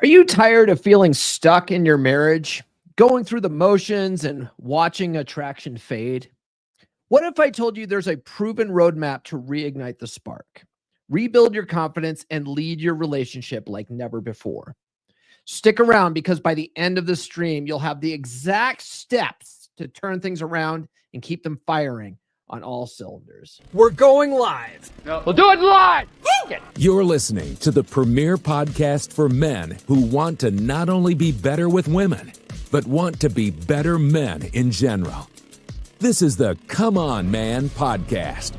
Are you tired of feeling stuck in your marriage, going through the motions and watching attraction fade? What if I told you there's a proven roadmap to reignite the spark, rebuild your confidence, and lead your relationship like never before? Stick around because by the end of the stream, you'll have the exact steps to turn things around and keep them firing on all cylinders. We're going live. We'll do it live. You're listening to the premier podcast for men who want to not only be better with women, but want to be better men in general. This is the Come On Man podcast.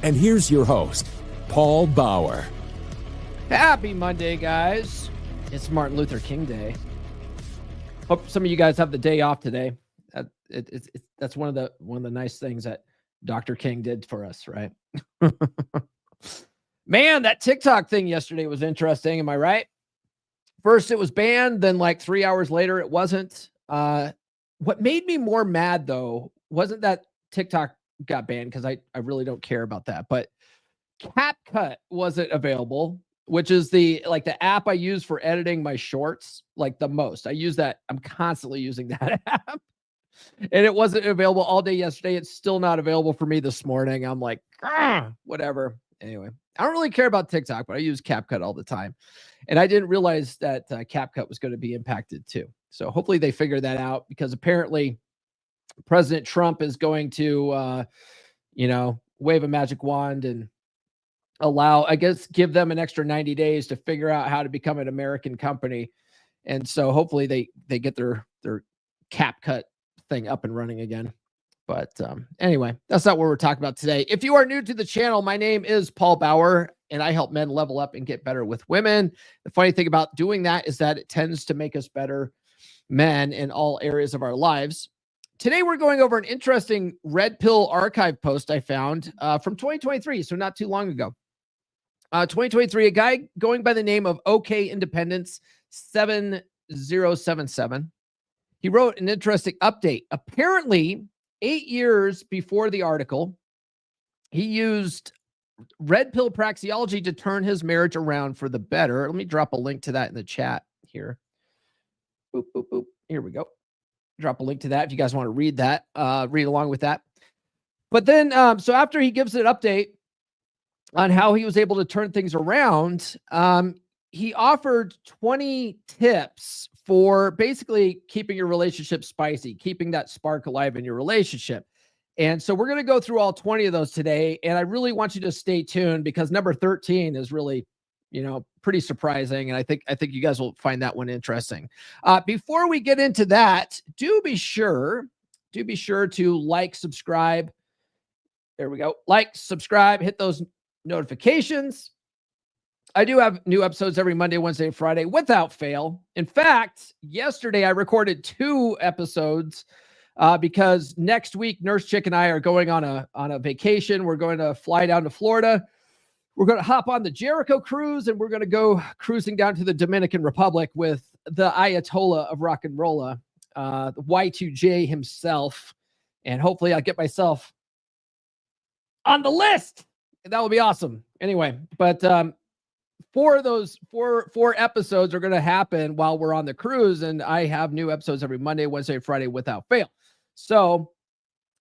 And here's your host, Paul Bauer. Happy Monday, guys. It's Martin Luther King Day. Hope some of you guys have the day off today. That's one of the nice things that Dr. King did for us, right? Man, that TikTok thing yesterday was interesting. Am I right? First it was banned, then like 3 hours later it wasn't. What made me more mad though wasn't that TikTok got banned, because I really don't care about that, but CapCut wasn't available, which is the app I use for editing my shorts, like the most. I use that. I'm constantly using that app. And it wasn't available all day yesterday. It's still not available for me this morning. I'm like, whatever. Anyway, I don't really care about TikTok, but I use CapCut all the time. And I didn't realize that CapCut was going to be impacted too. So hopefully they figure that out, because apparently President Trump is going to, wave a magic wand and give them an extra 90 days to figure out how to become an American company. And so hopefully they get their CapCut thing up and running again. But anyway, that's not what we're talking about today. If you are new to the channel, my name is Paul Bauer, and I help men level up and get better with women. The funny thing about doing that is that it tends to make us better men in all areas of our lives. Today, we're going over an interesting Red Pill archive post I found from 2023, so not too long ago. 2023, a guy going by the name of OK Independence 7077. He wrote an interesting update. Apparently, 8 years before the article, he used red pill praxeology to turn his marriage around for the better. Let me drop a link to that in the chat here. Boop, boop, boop. Here we go. Drop a link to that if you guys want to read that, read along with that. But then, so after he gives an update on how he was able to turn things around, he offered 20 tips for basically keeping your relationship spicy, keeping that spark alive in your relationship. And so we're going to go through all 20 of those today. And I really want you to stay tuned, because number 13 is really, pretty surprising. And I think you guys will find that one interesting. Before we get into that, do be sure to like, subscribe. There we go. Like, subscribe, hit those notifications. I do have new episodes every Monday, Wednesday, and Friday without fail. In fact, yesterday I recorded 2 episodes because next week Nurse Chick and I are going on a vacation. We're going to fly down to Florida. We're going to hop on the Jericho cruise, and we're going to go cruising down to the Dominican Republic with the Ayatollah of rock and roll, the Y2J himself. And hopefully I'll get myself on the list. That will be awesome. Anyway, but 4 of those four episodes are going to happen while we're on the cruise, and I have new episodes every Monday, Wednesday, and Friday without fail. So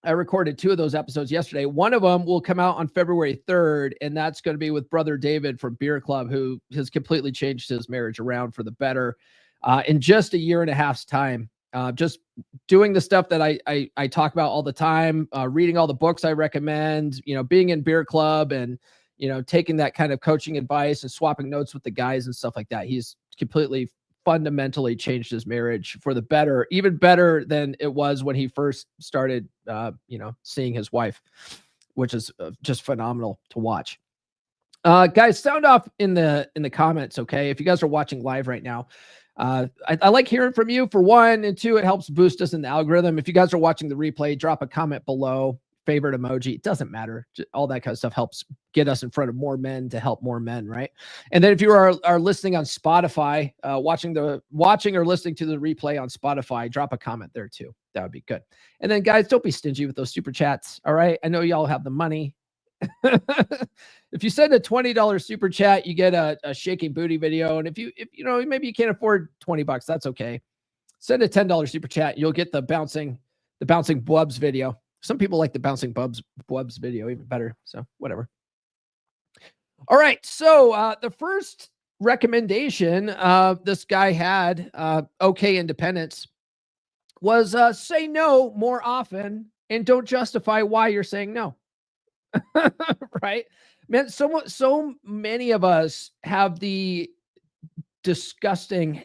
I recorded 2 of those episodes yesterday. One of them will come out on February 3rd, and that's going to be with Brother David from Beer Club, who has completely changed his marriage around for the better in just a year and a half's time. Just doing the stuff that I talk about all the time, reading all the books I recommend, being in Beer Club, and taking that kind of coaching advice and swapping notes with the guys and stuff like that. He's completely fundamentally changed his marriage for the better, even better than it was when he first started, seeing his wife, which is just phenomenal to watch. Guys, sound off in the comments. Okay. If you guys are watching live right now, I like hearing from you, for 1, and 2, it helps boost us in the algorithm. If you guys are watching the replay, drop a comment below. Favorite emoji, it doesn't matter. All that kind of stuff helps get us in front of more men to help more men, right? And then if you are listening on Spotify, watching or listening to the replay on Spotify, drop a comment there too. That would be good. And then guys, don't be stingy with those super chats. All right. I know y'all have the money. If you send a $20 super chat, you get a shaking booty video. And if you know, maybe you can't afford $20, that's okay. Send a $10 super chat. You'll get the bouncing bubs video. Some people like the bouncing bubs video even better. So whatever. All right. So the first recommendation this guy had, okay independence, was say no more often and don't justify why you're saying no. Right? Man, so many of us have the disgusting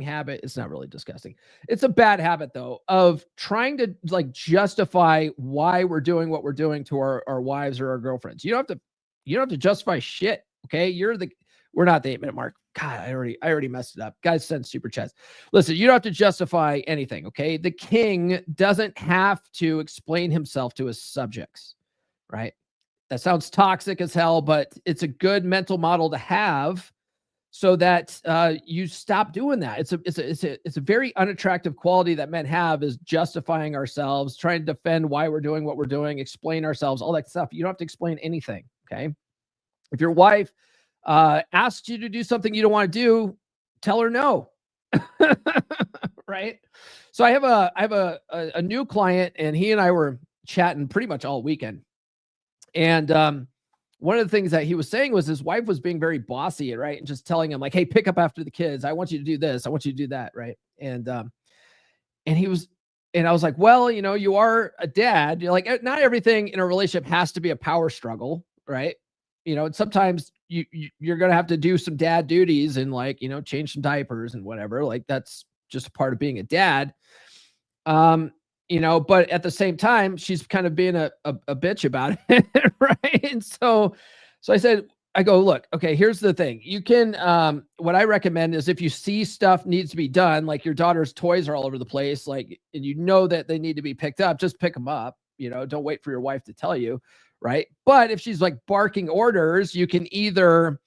habit. It's not really disgusting. It's a bad habit though, of trying to like justify why we're doing what we're doing to our wives or our girlfriends. You don't have to justify shit. Okay. We're not the 8-minute mark. God, I already messed it up. Guys, send super chats. Listen, you don't have to justify anything. Okay. The king doesn't have to explain himself to his subjects, right? That sounds toxic as hell, but it's a good mental model to have so that you stop doing that. It's a very unattractive quality that men have, is justifying ourselves, trying to defend why we're doing what we're doing, explain ourselves, all that stuff. You don't have to explain anything. Okay. If your wife asks you to do something you don't want to do, tell her no. Right. So I have a new client, and he and I were chatting pretty much all weekend. And one of the things that he was saying was his wife was being very bossy, right? And just telling him like, hey, pick up after the kids. I want you to do this. I want you to do that. Right. And I was like, well, you know, you are a dad. You're like, not everything in a relationship has to be a power struggle. Right. You know, sometimes you're going to have to do some dad duties and like, you know, change some diapers and whatever. Like that's just a part of being a dad. You know, but at the same time, she's kind of being a bitch about it. Right. And so I go, look, okay, here's the thing. You can, what I recommend is if you see stuff needs to be done, like your daughter's toys are all over the place, like, and you know that they need to be picked up, just pick them up, you know, don't wait for your wife to tell you. Right. But if she's like barking orders, you can either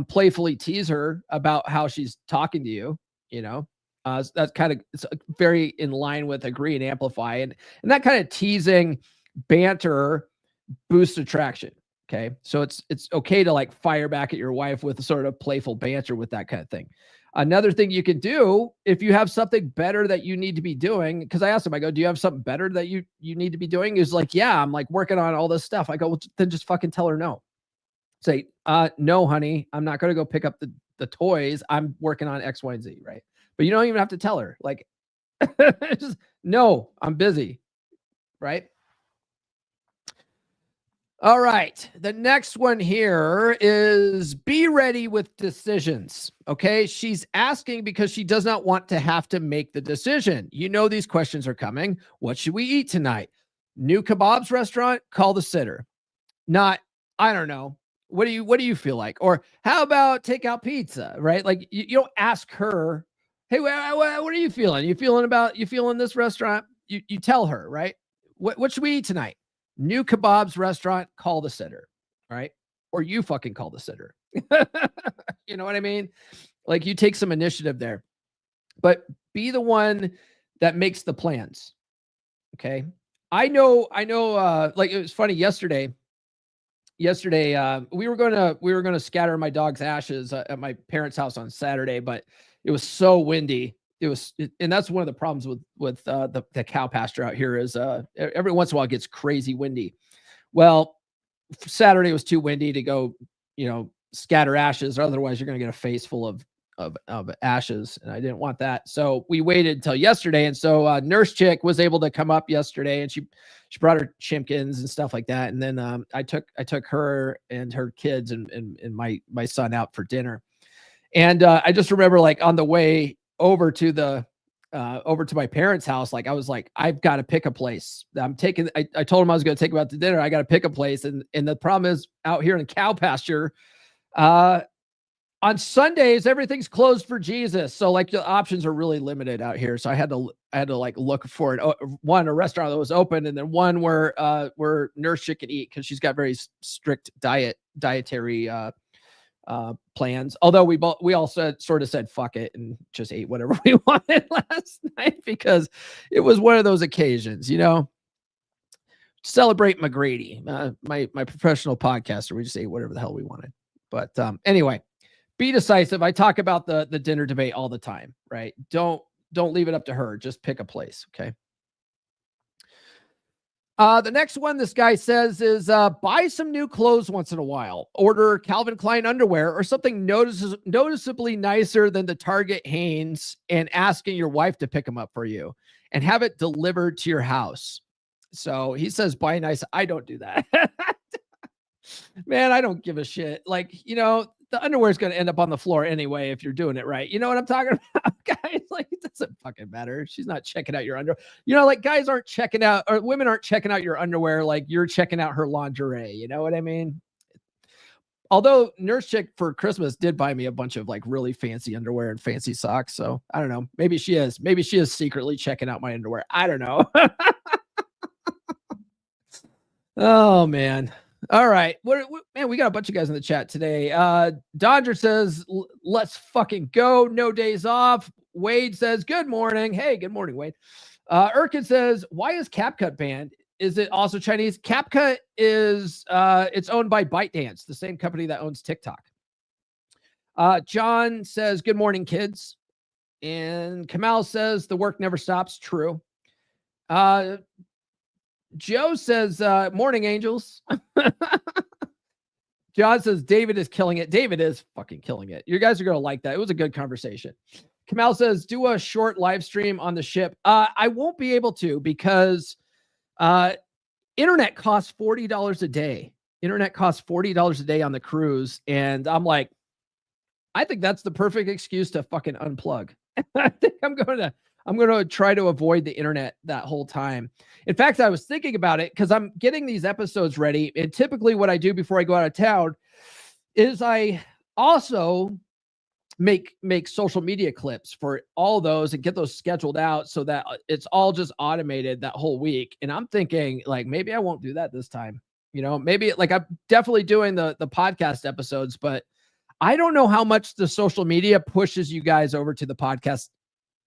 playfully tease her about how she's talking to you, you know. That's kind of, it's very in line with agree and amplify, and that kind of teasing banter boosts attraction. Okay. So it's okay to like fire back at your wife with a sort of playful banter with that kind of thing. Another thing you can do if you have something better that you need to be doing, because I asked him, I go, do you have something better that you need to be doing? He's like, yeah, I'm like working on all this stuff. I go, well, then just fucking tell her no. Say, no, honey, I'm not going to go pick up the toys. I'm working on X, Y, and Z. Right. But you don't even have to tell her, like, just, no, I'm busy. Right. All right. The next one here is be ready with decisions. Okay. She's asking because she does not want to have to make the decision. You know, these questions are coming. What should we eat tonight? New kebabs restaurant? Call the sitter. Not, I don't know. What do you feel like? Or how about takeout pizza? Right. Like you don't ask her, hey, what are you feeling? You feeling this restaurant? You tell her, right? What should we eat tonight? New kebabs restaurant, call the sitter, right? Or you fucking call the sitter. You know what I mean? Like you take some initiative there, but be the one that makes the plans. Okay. I know, like it was funny yesterday, we were going to scatter my dog's ashes at my parents' house on Saturday, but it was so windy. And that's one of the problems with the cow pasture out here is every once in a while it gets crazy windy. Well, Saturday was too windy to go, you know, scatter ashes. Otherwise, you're going to get a face full of ashes, and I didn't want that. So we waited until yesterday, and so Nurse Chick was able to come up yesterday, and she brought her chimkins and stuff like that. And then I took her and her kids and my son out for dinner. And I just remember like on the way over to my parents' house, like I was like, I've got to pick a place. I told him I was going to take him out to dinner. I got to pick a place. And the problem is out here in cow pasture, on Sundays, everything's closed for Jesus. So like the options are really limited out here. So I had to like look for a restaurant that was open, and then one where Nurse Chick could eat, because she's got very strict dietary plans. Although we all said fuck it and just ate whatever we wanted last night, because it was one of those occasions, you know. celebrate McGrady, my professional podcaster. We just say whatever the hell we wanted. But anyway, be decisive. I talk about the dinner debate all the time, right? Don't leave it up to her. Just pick a place, okay? The next one this guy says is buy some new clothes once in a while. Order Calvin Klein underwear or something noticeably nicer than the Target Hanes and asking your wife to pick them up for you and have it delivered to your house. So he says buy nice. I don't do that. Man, I don't give a shit. Like, the underwear is going to end up on the floor anyway if you're doing it right. You know what I'm talking about, guys? Like, it doesn't fucking matter. She's not checking out your underwear. Like guys aren't checking out, or women aren't checking out your underwear like you're checking out her lingerie. You know what I mean? Although Nurse Chick for Christmas did buy me a bunch of like really fancy underwear and fancy socks. So I don't know. Maybe she is. Maybe she is secretly checking out my underwear. I don't know. Oh, man. All right. Man, we got a bunch of guys in the chat today. Dodger says, let's fucking go. No days off. Wade says, good morning. Hey, good morning, Wade. Erkin says, why is CapCut banned? Is it also Chinese? CapCut is, it's owned by ByteDance, the same company that owns TikTok. John says, good morning, kids. And Kamal says, the work never stops. True. Joe says, morning, angels. John says, David is killing it. David is fucking killing it. You guys are going to like that. It was a good conversation. Kamal says, do a short live stream on the ship. I won't be able to because internet costs $40 a day. Internet costs $40 a day on the cruise. And I'm like, I think that's the perfect excuse to fucking unplug. I think I'm going to try to avoid the internet that whole time. In fact, I was thinking about it because I'm getting these episodes ready. And typically what I do before I go out of town is I also make social media clips for all those and get those scheduled out so that it's all just automated that whole week. And I'm thinking like, maybe I won't do that this time. Maybe like I'm definitely doing the podcast episodes, but I don't know how much the social media pushes you guys over to the podcast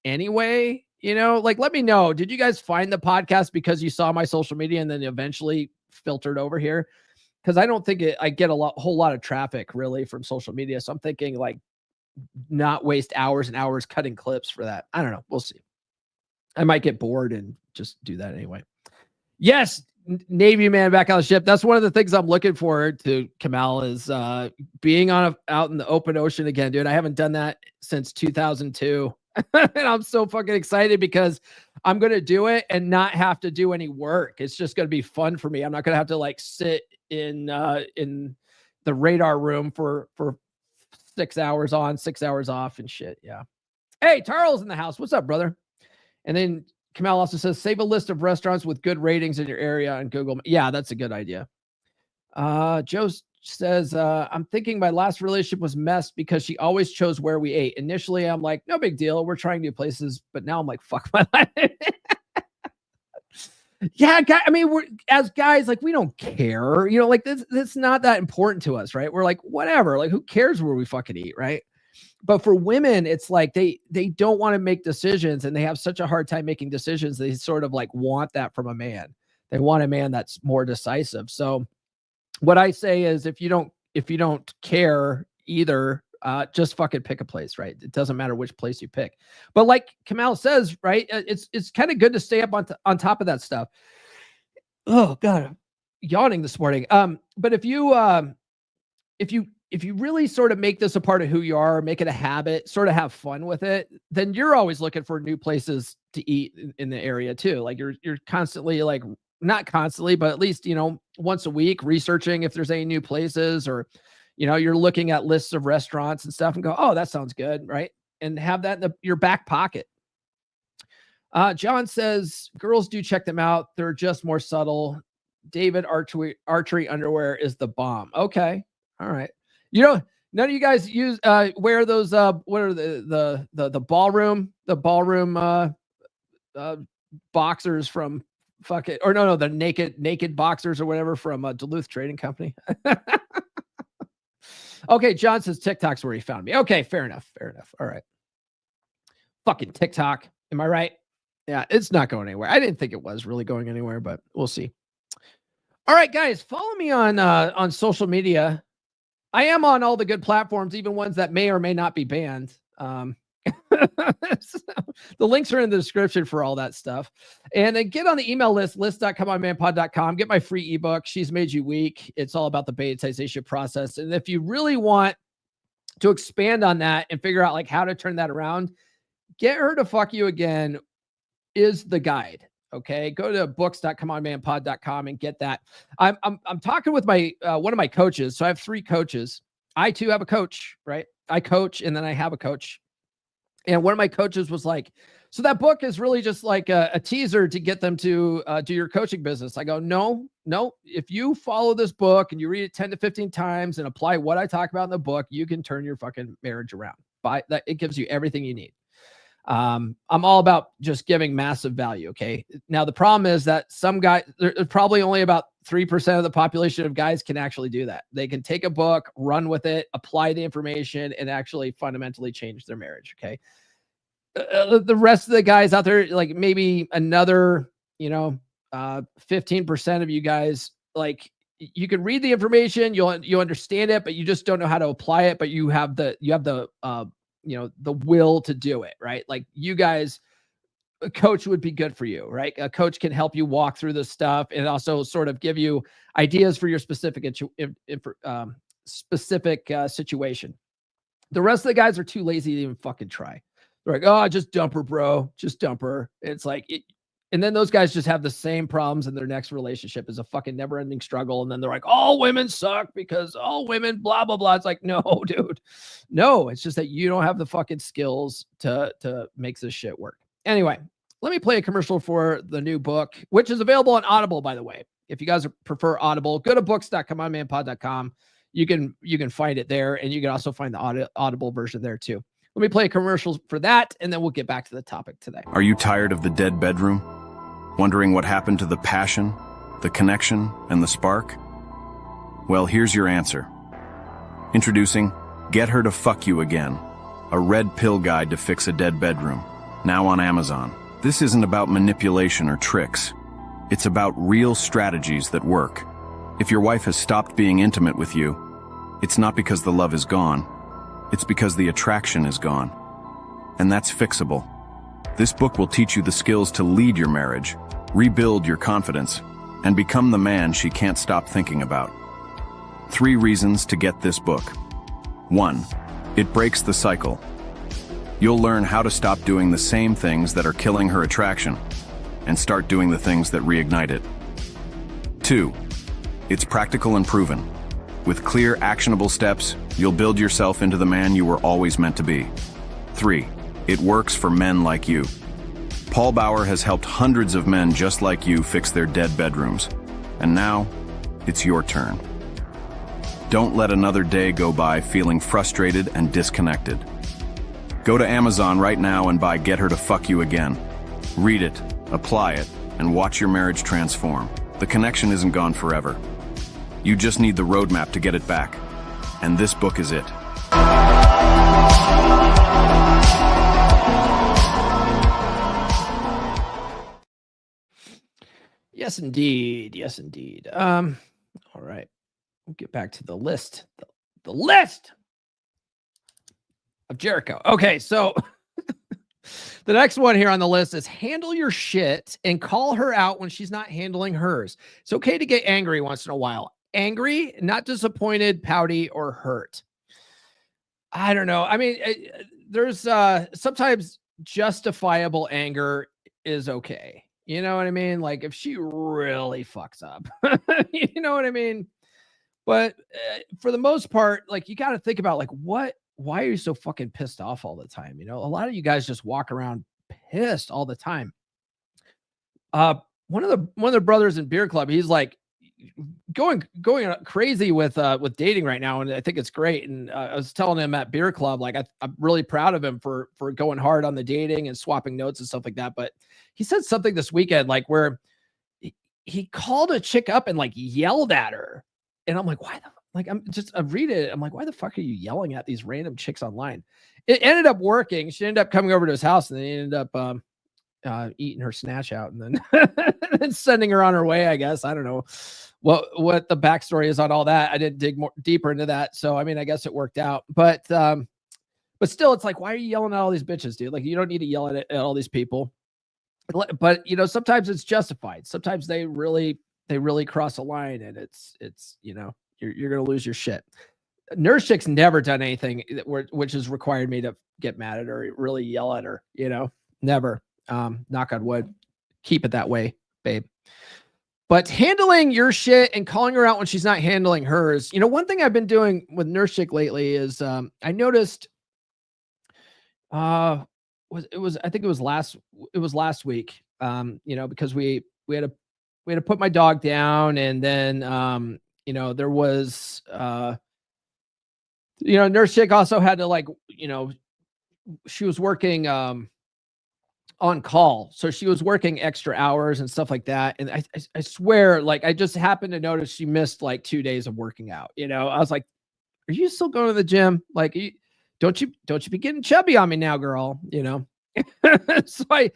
anyway. Like, let me know. Did you guys find the podcast because you saw my social media and then eventually filtered over here? Because I don't think I get whole lot of traffic really from social media. So I'm thinking like not waste hours and hours cutting clips for that. I don't know. We'll see. I might get bored and just do that anyway. Yes, Navy man back on the ship. That's one of the things I'm looking forward to, Kamal, is being out in the open ocean again, dude. I haven't done that since 2002. And I'm so fucking excited because I'm going to do it and not have to do any work. It's just going to be fun for me. I'm not going to have to like sit in the radar room for 6 hours on, 6 hours off and shit. Yeah. Hey, Charles in the house. What's up, brother? And then Kamal also says, save a list of restaurants with good ratings in your area on Google. Yeah, that's a good idea. Joe says, I'm thinking my last relationship was messed because she always chose where we ate. Initially, I'm like, no big deal. We're trying new places. But now I'm like, fuck my life. Yeah, I mean, we're as guys, like, we don't care. Like this not that important to us, right? We're like, whatever. Like, who cares where we fucking eat, right? But for women, it's like they don't want to make decisions and they have such a hard time making decisions. They sort of like want that from a man. They want a man that's more decisive. So what I say is if you don't care either, just fucking pick a place, right? It doesn't matter which place you pick. But like Kamal says, right, it's kind of good to stay up on top of that stuff. Oh God, I'm yawning this morning. But if you really sort of make this a part of who you are, make it a habit, sort of have fun with it, then you're always looking for new places to eat in the area too. Like you're constantly like, not constantly, but at least, once a week researching if there's any new places or, you're looking at lists of restaurants and stuff and go, oh, that sounds good. Right. And have that in your back pocket. John says, girls do check them out. They're just more subtle. David archery underwear is the bomb. Okay. All right. None of you guys wear those, what are the ballroom boxers from the naked boxers or whatever from Duluth Trading Company. Okay. John says TikTok's where he found me. Okay. Fair enough. All right. Fucking TikTok. Am I right? Yeah. It's not going anywhere. I didn't think it was really going anywhere, but we'll see. All right, guys, follow me on social media. I am on all the good platforms, even ones that may or may not be banned. So the links are in the description for all that stuff. And then get on the email list.comeonmanpod.com. Get my free ebook, She's Made You Weak. It's all about the betaization process. And if you really want to expand on that and figure out like how to turn that around, Get Her to Fuck You Again is the guide. Okay, go to books.comeonmanpod.com and get that. I'm talking with my one of my coaches. So I have 3 coaches. I too have a coach, right? I coach and then I have a coach. And one of my coaches was like, so that book is really just like a teaser to get them to do your coaching business. I go, no. If you follow this book and you read it 10 to 15 times and apply what I talk about in the book, you can turn your fucking marriage around. By that, it gives you everything you need. I'm all about just giving massive value. Okay. Now, the problem is that some guys, there's probably only about 3% of the population of guys can actually do that. They can take a book, run with it, apply the information, and actually fundamentally change their marriage. Okay. The rest of the guys out there, like maybe another, 15% of you guys, like you can read the information, you'll understand it, but you just don't know how to apply it. But you have the the will to do it, right? Like you guys, a coach would be good for you, right? A coach can help you walk through this stuff and also sort of give you ideas for your specific situation. The rest of the guys are too lazy to even fucking try. They're like, oh, just dump her, bro. Just dump her. It's like, and then those guys just have the same problems in their next relationship is a fucking never ending struggle. And then they're like, all women suck because all women, blah, blah, blah. It's like, no, dude, no, it's just that you don't have the fucking skills to make this shit work. Anyway, let me play a commercial for the new book, which is available on Audible, by the way. If you guys prefer Audible, go to books.comeonmanpod.com. You can find it there, and you can also find the Audible version there too. Let me play a commercial for that, and then we'll get back to the topic today. Are you tired of the dead bedroom? Wondering what happened to the passion, the connection, and the spark? Well, here's your answer. Introducing Get Her to Fuck You Again, a red pill guide to fix a dead bedroom, now on Amazon. This isn't about manipulation or tricks. It's about real strategies that work. If your wife has stopped being intimate with you, it's not because the love is gone. It's because the attraction is gone. And that's fixable. This book will teach you the skills to lead your marriage, rebuild your confidence, and become the man she can't stop thinking about. 3 reasons to get this book. 1. It breaks the cycle. You'll learn how to stop doing the same things that are killing her attraction and start doing the things that reignite it. 2. It's practical and proven. With clear, actionable steps, you'll build yourself into the man you were always meant to be. 3. It works for men like you. Paul Bauer has helped hundreds of men just like you fix their dead bedrooms. And now, it's your turn. Don't let another day go by feeling frustrated and disconnected. Go to Amazon right now and buy Get Her to Fuck You Again. Read it, apply it, and watch your marriage transform. The connection isn't gone forever. You just need the roadmap to get it back. And this book is it. Yes, indeed. Yes, indeed. All right. We'll get back to the list. The list of Jericho. Okay, so the next one here on the list is handle your shit and call her out when she's not handling hers. It's okay to get angry once in a while. Angry, not disappointed, pouty, or hurt. I don't know. I mean, there's sometimes justifiable anger is okay. You know what I mean? Like if she really fucks up, you know what I mean? But for the most part, like you got to think about like why are you so fucking pissed off all the time? You know, a lot of you guys just walk around pissed all the time. One of the brothers in Beer Club, he's like going crazy with dating right now, and I think it's great. And I was telling him at Beer Club, like I'm really proud of him for going hard on the dating and swapping notes and stuff like that. But he said something this weekend, like where he called a chick up and like yelled at her, and I'm like, why the like I read it. I'm like, why the fuck are you yelling at these random chicks online? It ended up working. She ended up coming over to his house, and then he ended up eating her snatch out, and then and sending her on her way. I guess I don't know what the backstory is on all that. I didn't dig more deeper into that. So, I mean, I guess it worked out, but still, it's like, why are you yelling at all these bitches, dude? Like, you don't need to yell at all these people. But sometimes it's justified. Sometimes they really cross a line, and it's you're gonna lose your shit. Nurse Chick's never done anything which has required me to get mad at her, or really yell at her. Never. Knock on wood. Keep it that way, babe. But handling your shit and calling her out when she's not handling hers. One thing I've been doing with Nurse Chick lately is I noticed. I think it was last week. Because we had to put my dog down, and then there was Nurse Chick also had to, she was working on call, so she was working extra hours and stuff like that. And I swear, I just happened to notice she missed 2 days of working out. I was like, "Are you still going to the gym? Don't you be getting chubby on me now, girl?" So I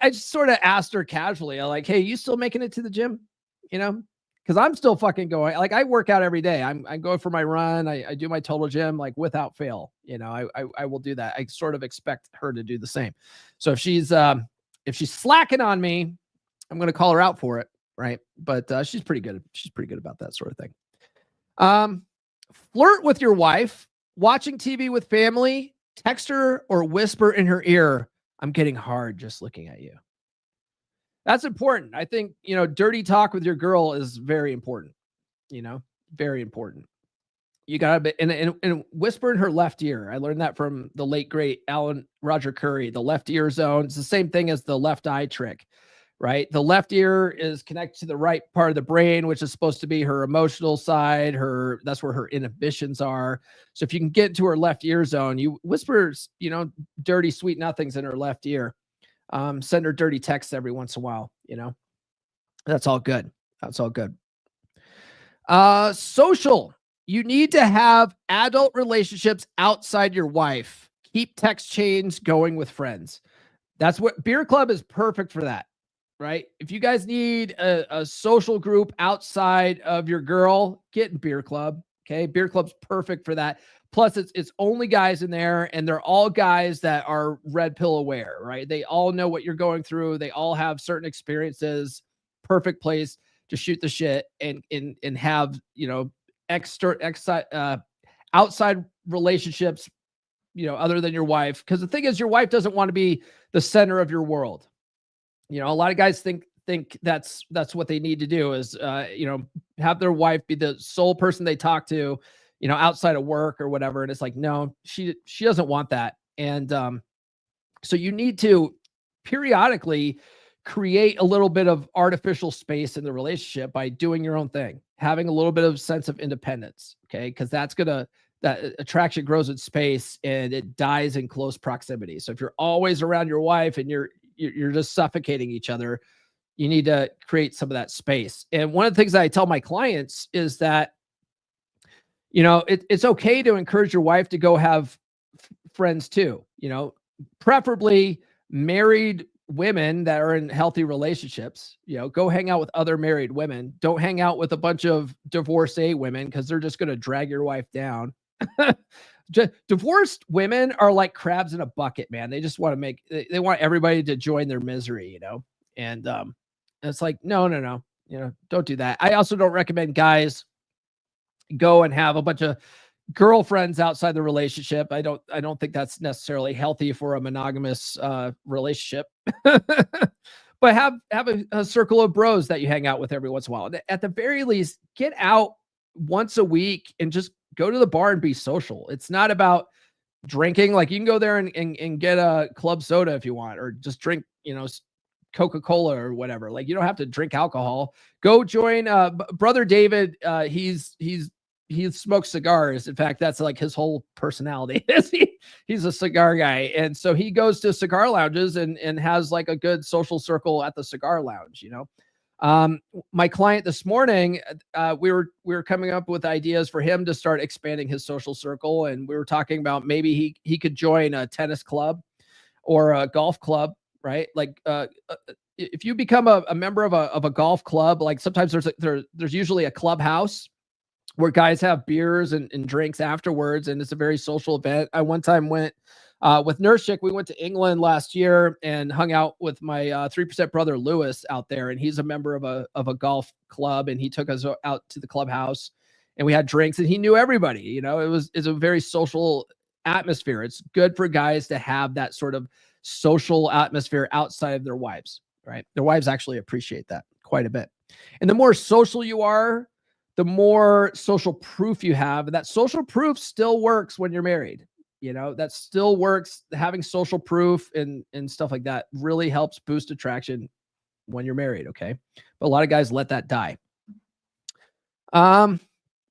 just sort of asked her casually, I'm like, "Hey, you still making it to the gym?" Because I'm still fucking going. I work out every day. I'm going for my run. I do my total gym without fail. I will do that. I sort of expect her to do the same. So if she's slacking on me, I'm going to call her out for it, right? But she's pretty good. She's pretty good about that sort of thing. Flirt with your wife, watching TV with family, text her or whisper in her ear, "I'm getting hard just looking at you." That's important. I think, dirty talk with your girl is very important. Very important. You gotta be, and whisper in her left ear. I learned that from the late great Alan Roger Curry. The left ear zone. It's the same thing as the left eye trick, right? The left ear is connected to the right part of the brain, which is supposed to be her emotional side. That's where her inhibitions are. So if you can get into her left ear zone, you whisper, dirty, sweet nothings in her left ear. Send her dirty texts every once in a while. That's all good. That's all good. Social. You need to have adult relationships outside your wife. Keep text chains going with friends. That's what Beer Club is perfect for that, right? If you guys need a social group outside of your girl, get in Beer Club. Okay. Beer Club's perfect for that. Plus it's only guys in there, and they're all guys that are red pill aware, right? They all know what you're going through. They all have certain experiences. Perfect place to shoot the shit and have, outside relationships, other than your wife. Because the thing is, your wife doesn't want to be the center of your world. A lot of guys think that's what they need to do is, have their wife be the sole person they talk to, outside of work or whatever. And it's like, no, she doesn't want that. And so you need to periodically create a little bit of artificial space in the relationship by doing your own thing, having a little bit of sense of independence. Okay. Cause that attraction grows in space and it dies in close proximity. So if you're always around your wife and you're just suffocating each other, you need to create some of that space. And one of the things that I tell my clients is that, it's okay to encourage your wife to go have friends too, preferably married women that are in healthy relationships. Go hang out with other married women. Don't hang out with a bunch of divorcee women, because they're just going to drag your wife down. Divorced women are like crabs in a bucket, man. They just want to they want everybody to join their misery, and it's like, no, don't do that. I also don't recommend guys go and have a bunch of girlfriends outside the relationship. I don't think that's necessarily healthy for a monogamous relationship. But have a circle of bros that you hang out with every once in a while. At the very least, get out once a week and just go to the bar and be social. It's not about drinking. Like, you can go there and get a club soda if you want, or just drink, Coca-Cola or whatever. Like, you don't have to drink alcohol. Go join brother David. He smokes cigars. In fact, that's like his whole personality. He's a cigar guy. And so he goes to cigar lounges and has like a good social circle at the cigar lounge, My client this morning, we were coming up with ideas for him to start expanding his social circle. And we were talking about maybe he could join a tennis club or a golf club, right? Like if you become a member of a golf club, like sometimes there's usually a clubhouse where guys have beers and drinks afterwards, and it's a very social event. I one time went with Nurse Chick. We went to England last year and hung out with my 3% brother Lewis out there, and he's a member of a golf club, and he took us out to the clubhouse, and we had drinks, and he knew everybody. You know, it's a very social atmosphere. It's good for guys to have that sort of social atmosphere outside of their wives, right? Their wives actually appreciate that quite a bit. And the more social you are, the more social proof you have. And that social proof still works when you're married. You know, that still works. Having social proof and stuff like that really helps boost attraction when you're married. Okay. But a lot of guys let that die.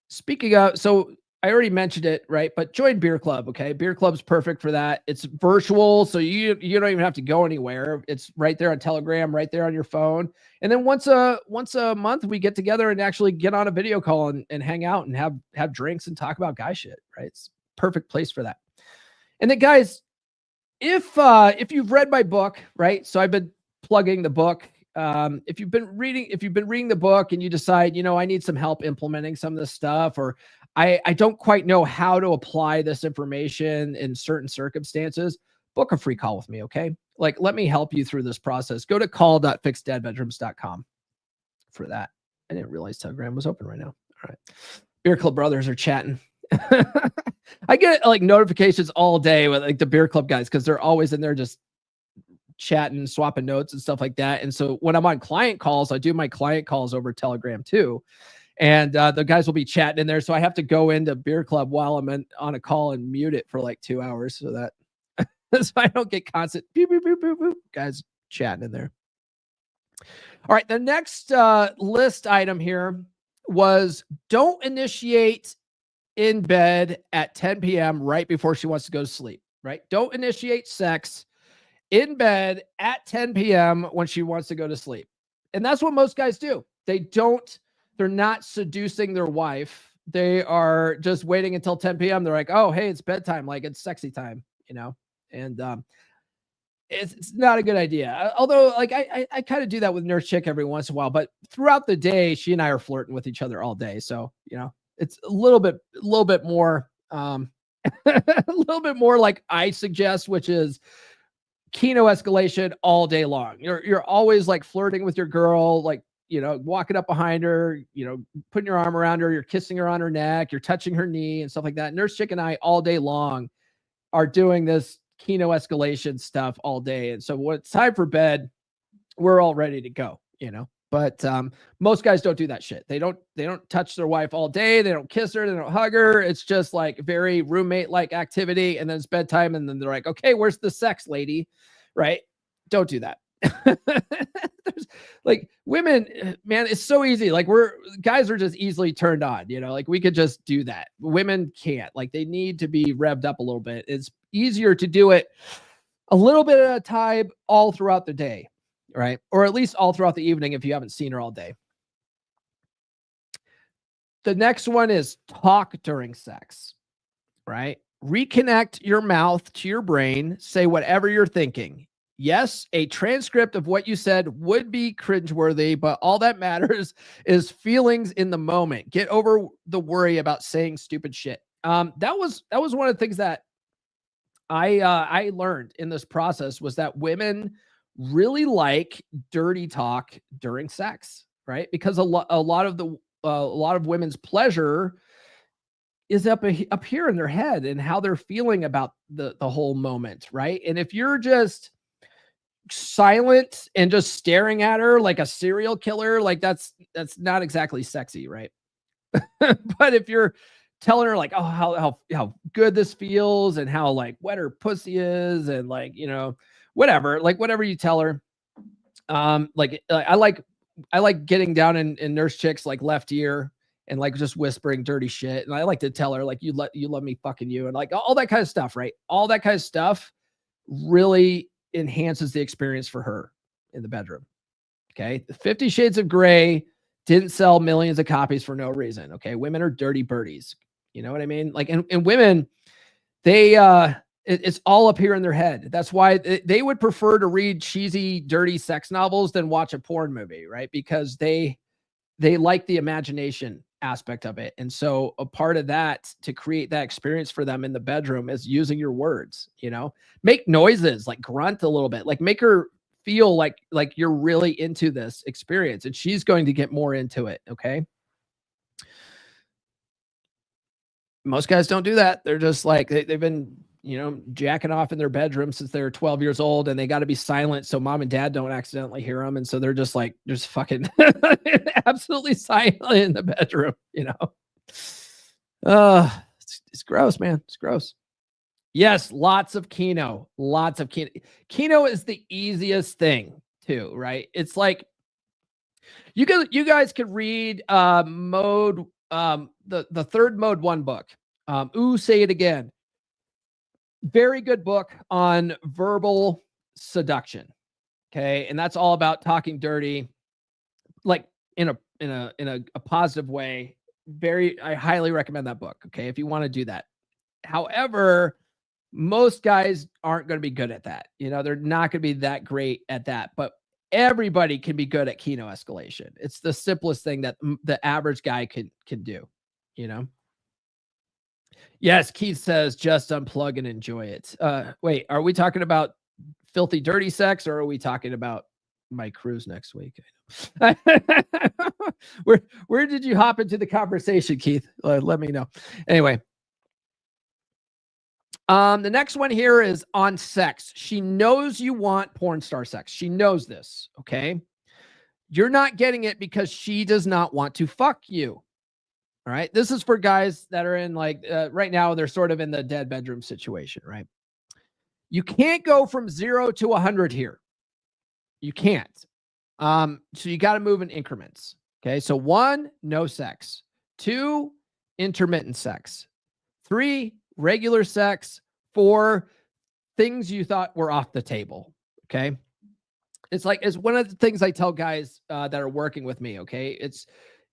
Speaking of, so I already mentioned it, right? But join Beer Club. Okay. Beer Club's perfect for that. It's virtual. So you don't even have to go anywhere. It's right there on Telegram, right there on your phone. And then once a month, we get together and actually get on a video call and hang out and have drinks and talk about guy shit, right? It's a perfect place for that. And then guys, if you've read my book, right? So I've been plugging the book. If you've been reading the book and you decide, you know, I need some help implementing some of this stuff, or I don't quite know how to apply this information in certain circumstances, book a free call with me. Okay. Like, let me help you through this process. Go to call.fixeddadbedrooms.com for that. I didn't realize Telegram was open right now. All right. Beer Club brothers are chatting. I get like notifications all day with like the Beer Club guys, because they're always in there just chatting, swapping notes and stuff like that. And so when I'm on client calls, I do my client calls over Telegram too. And the guys will be chatting in there. So I have to go into Beer Club while I'm on a call and mute it for like 2 hours so that so I don't get constant beep, beep, beep, beep, beep, guys chatting in there. All right. The next list item here was don't initiate in bed at 10 p.m. right before she wants to go to sleep, right? Don't initiate sex in bed at 10 p.m. when she wants to go to sleep. And that's what most guys do. They're not seducing their wife. They are just waiting until 10 p.m. They're like, oh, hey, it's bedtime. Like, it's sexy time, you know? And it's not a good idea. Although, like, I kind of do that with Nurse Chick every once in a while, but throughout the day, she and I are flirting with each other all day. So, you know, it's a little bit more, a little bit more like I suggest, which is Kino escalation all day long. You're always like flirting with your girl, like, you know, walking up behind her, you know, putting your arm around her, you're kissing her on her neck, you're touching her knee and stuff like that. Nurse Chick and I all day long are doing this Kino escalation stuff all day. And so when it's time for bed, we're all ready to go, you know. But most guys don't do that shit. They don't touch their wife all day. They don't kiss her. They don't hug her. It's just like very roommate-like activity. And then it's bedtime. And then they're like, okay, where's the sex, lady? Right? Don't do that. There's like women, man, it's so easy. Like guys are just easily turned on, you know, like we could just do that. Women can't. Like they need to be revved up a little bit. It's easier to do it a little bit at a time all throughout the day. Right? Or at least all throughout the evening if you haven't seen her all day. The next one is talk during sex, right? Reconnect your mouth to your brain. Say whatever you're thinking. Yes, a transcript of what you said would be cringeworthy, but all that matters is feelings in the moment. Get over the worry about saying stupid shit. That was one of the things that I learned in this process was that women really like dirty talk during sex, right? Because a lot of women's pleasure is up here in their head and how they're feeling about the whole moment, right? And if you're just silent and just staring at her like a serial killer, like that's not exactly sexy, right? But if you're telling her like, oh, how good this feels and how like wet her pussy is and like, you know, whatever you tell her. I like getting down in Nurse Chick's like left ear and like just whispering dirty shit. And I like to tell her like, you love me fucking you. And like all that kind of stuff, right? All that kind of stuff really enhances the experience for her in the bedroom. Okay. 50 Shades of Grey didn't sell millions of copies for no reason. Okay. Women are dirty birdies. You know what I mean? Like, and women, they It's all up here in their head. That's why they would prefer to read cheesy, dirty sex novels than watch a porn movie, right? Because they like the imagination aspect of it. And so a part of that to create that experience for them in the bedroom is using your words, make noises, like grunt a little bit, like make her feel like you're really into this experience, and she's going to get more into it. Okay. Most guys don't do that. They're just like, they've been, jacking off in their bedroom since they were 12 years old, and they got to be silent so mom and dad don't accidentally hear them. And so they're just like, just fucking absolutely silent in the bedroom, it's gross, man. It's gross. Yes. Lots of Kino. Kino is the easiest thing too, right? It's like, you guys could read mode, the third mode 1 book. Say it again. Very good book on verbal seduction. Okay. And that's all about talking dirty, like in a positive way. I highly recommend that book. Okay. If you want to do that. However, most guys aren't going to be good at that. They're not going to be that great at that, but everybody can be good at Kino escalation. It's the simplest thing that the average guy can do, Yes, Keith says just unplug and enjoy it. Wait, are we talking about filthy, dirty sex, or are we talking about my cruise next week? Where did you hop into the conversation, Keith? Let me know. Anyway, the next one here is on sex. She knows you want porn star sex. She knows this. Okay, you're not getting it because she does not want to fuck you. All right. This is for guys that are in right now, they're sort of in the dead bedroom situation, right? You can't go from 0 to 100 here. You can't. So you got to move in increments. Okay. So 1, no sex. 2, intermittent sex. 3, regular sex. 4, things you thought were off the table. Okay. It's one of the things I tell guys that are working with me. Okay.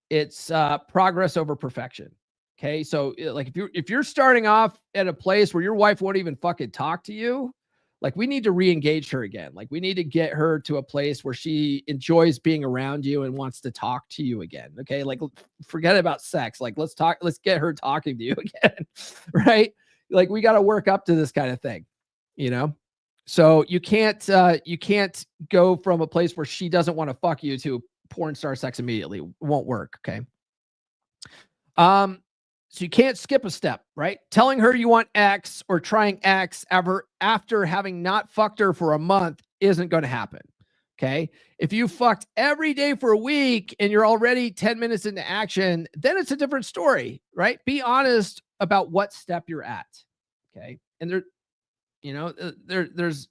It's progress over perfection. Okay. So like if you're starting off at a place where your wife won't even fucking talk to you, like we need to re-engage her again. Like we need to get her to a place where she enjoys being around you and wants to talk to you again. Okay. Like forget about sex. Like let's get her talking to you again. Right. Like we got to work up to this kind of thing, So you can't go from a place where she doesn't want to fuck you to porn star sex immediately. It won't work. Okay. So you can't skip a step, right? Telling her you want X or trying X after having not fucked her for a month isn't going to happen. Okay. If you fucked every day for a week and you're already 10 minutes into action, then it's a different story, right? Be honest about what step you're at. Okay. And there's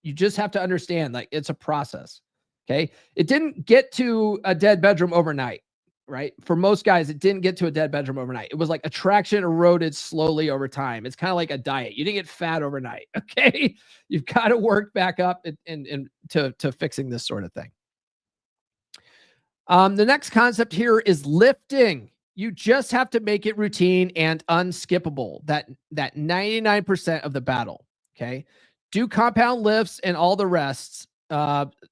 you just have to understand, like, it's a process. Okay. It didn't get to a dead bedroom overnight, right? For most guys, it didn't get to a dead bedroom overnight. It was like attraction eroded slowly over time. It's kind of like a diet. You didn't get fat overnight. Okay. You've got to work back up and to fixing this sort of thing. The next concept here is lifting. You just have to make it routine and unskippable. That 99% of the battle. Okay. Do compound lifts and all the rests,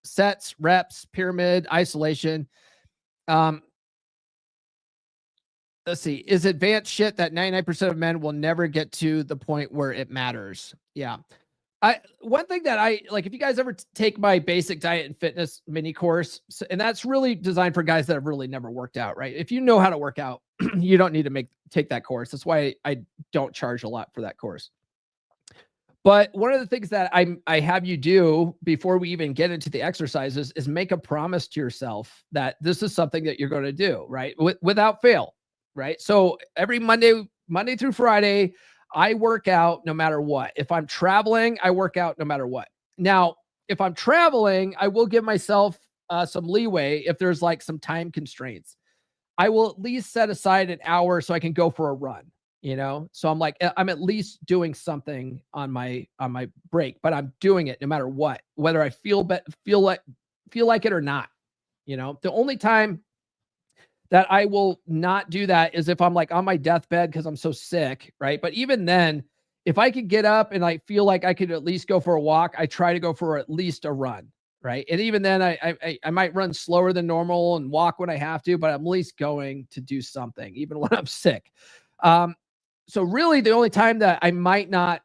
sets, reps, pyramid, isolation. Let's see. Is advanced shit that 99% of men will never get to the point where it matters. Yeah. One thing that I like, if you guys ever take my basic diet and fitness mini course, and that's really designed for guys that have really never worked out, right? If you know how to work out, you don't need to take that course. That's why I don't charge a lot for that course. But one of the things that I have you do before we even get into the exercises is make a promise to yourself that this is something that you're going to do, right? Without fail, right? So every Monday through Friday, I work out no matter what. If I'm traveling, I work out no matter what. Now, if I'm traveling, I will give myself some leeway if there's like some time constraints. I will at least set aside an hour so I can go for a run, So I'm like, I'm at least doing something on my break, but I'm doing it no matter what, whether I feel like it or not. The only time that I will not do that is if I'm like on my deathbed because I'm so sick, right? But even then, if I could get up and I feel like I could at least go for a walk, I try to go for at least a run. Right. And even then I might run slower than normal and walk when I have to, but I'm at least going to do something, even when I'm sick. So really the only time that I might not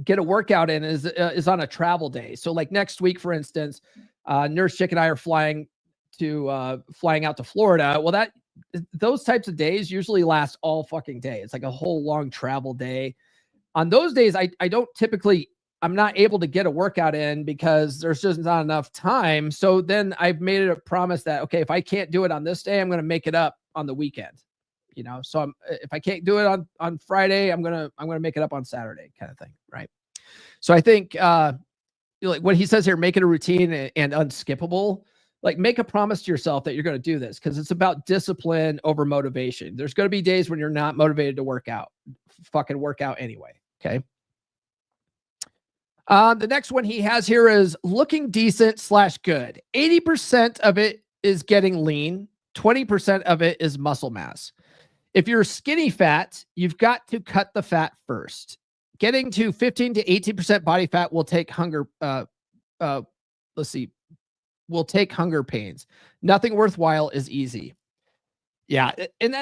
get a workout in is on a travel day. So like next week, for instance, Nurse Chick and I are flying out to Florida. Well, those types of days usually last all fucking day. It's like a whole long travel day. On those days, I don't typically, I'm not able to get a workout in because there's just not enough time. So then I've made it a promise that, okay, if I can't do it on this day, I'm going to make it up on the weekend, so if I can't do it on Friday, I'm going to make it up on Saturday, kind of thing. Right. So I think, like what he says here, make it a routine and unskippable. Like make a promise to yourself that you're going to do this, because it's about discipline over motivation. There's going to be days when you're not motivated to work out. Fucking work out anyway. Okay. The next one he has here is looking decent / good. 80% of it is getting lean. 20% of it is muscle mass. If you're skinny fat, you've got to cut the fat first. Getting to 15 to 18% body fat will take hunger. Will take hunger pains. Nothing worthwhile is easy. Yeah. And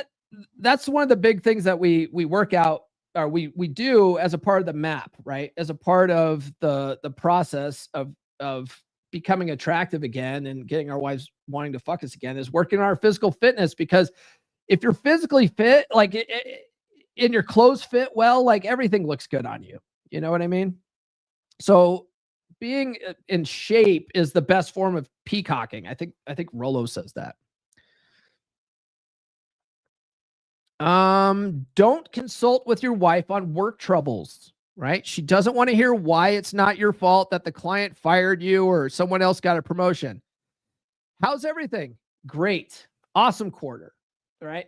that's one of the big things that we work out, or we do as a part of the map, right? As a part of the process of becoming attractive again and getting our wives wanting to fuck us again, is working on our physical fitness. Because if you're physically fit, like and your clothes fit well, like everything looks good on you. You know what I mean? So being in shape is the best form of peacocking. I think Rolo says that. Don't consult with your wife on work troubles, right? She doesn't want to hear why it's not your fault that the client fired you or someone else got a promotion. How's everything? Great. Awesome quarter. All right.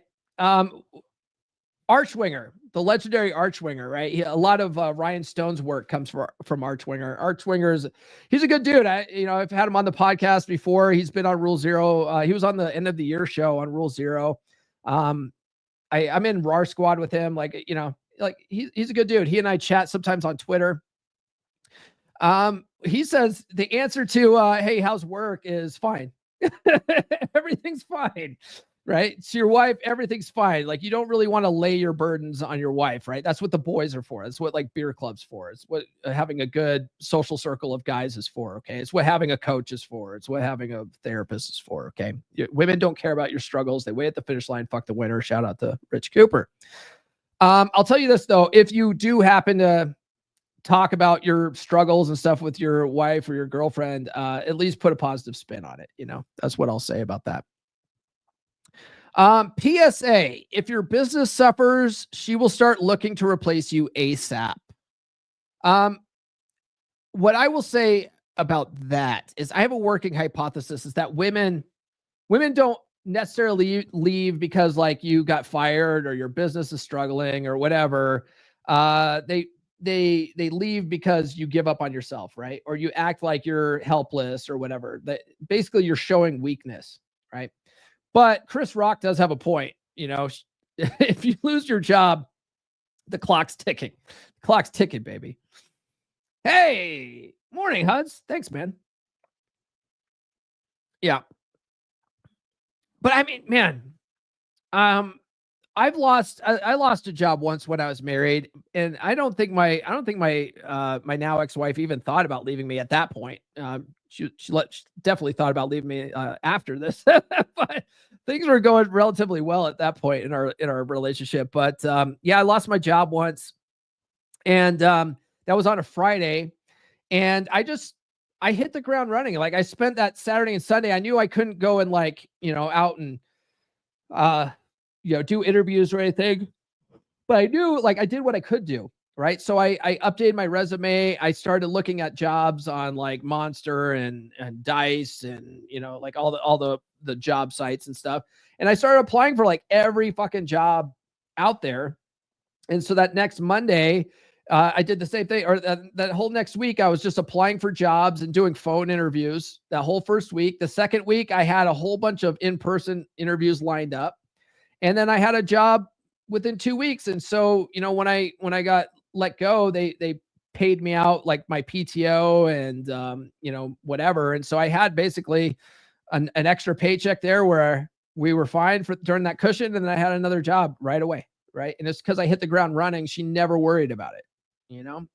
Archwinger, the legendary Archwinger, right? A lot of Ryan Stone's work comes from Archwinger. Archwinger he's a good dude. I've had him on the podcast before. He's been on Rule Zero. He was on the end of the year show on Rule Zero. I'm in RAR squad with him. He's a good dude. He and I chat sometimes on Twitter. He says the answer to, hey, how's work is fine. Everything's fine. Right? So your wife, everything's fine. Like you don't really want to lay your burdens on your wife, right? That's what the boys are for. It's what like beer clubs for. It's what having a good social circle of guys is for. Okay. It's what having a coach is for. It's what having a therapist is for. Okay. Women don't care about your struggles. They wait at the finish line. Fuck the winner. Shout out to Rich Cooper. I'll tell you this though. If you do happen to talk about your struggles and stuff with your wife or your girlfriend, at least put a positive spin on it. That's what I'll say about that. PSA, if your business suffers, she will start looking to replace you ASAP. What I will say about that is I have a working hypothesis is that women don't necessarily leave because like you got fired or your business is struggling or whatever. They leave because you give up on yourself, right? Or you act like you're helpless or whatever. That basically you're showing weakness, right? But Chris Rock does have a point. If you lose your job, the clock's ticking. The clock's ticking, baby. Hey, morning, Huds. Thanks, man. Yeah. But I mean, man, I lost a job once when I was married, and I don't think my my now ex-wife even thought about leaving me at that point. She definitely thought about leaving me after this, but things were going relatively well at that point in our relationship. But yeah, I lost my job once, and that was on a Friday, and I hit the ground running. Like I spent that Saturday and Sunday. I knew I couldn't go and out and do interviews or anything, but I knew like I did what I could do. Right. So I updated my resume. I started looking at jobs on like Monster and Dice and, like all the job sites and stuff. And I started applying for like every fucking job out there. And so that next Monday, I did the same thing, or that whole next week, I was just applying for jobs and doing phone interviews that whole first week. The second week, I had a whole bunch of in-person interviews lined up. And then I had a job within 2 weeks. And so, when I got let go, they paid me out like my PTO and, whatever. And so I had basically an extra paycheck there where we were fine during that cushion. And then I had another job right away. Right. And it's because I hit the ground running. She never worried about it,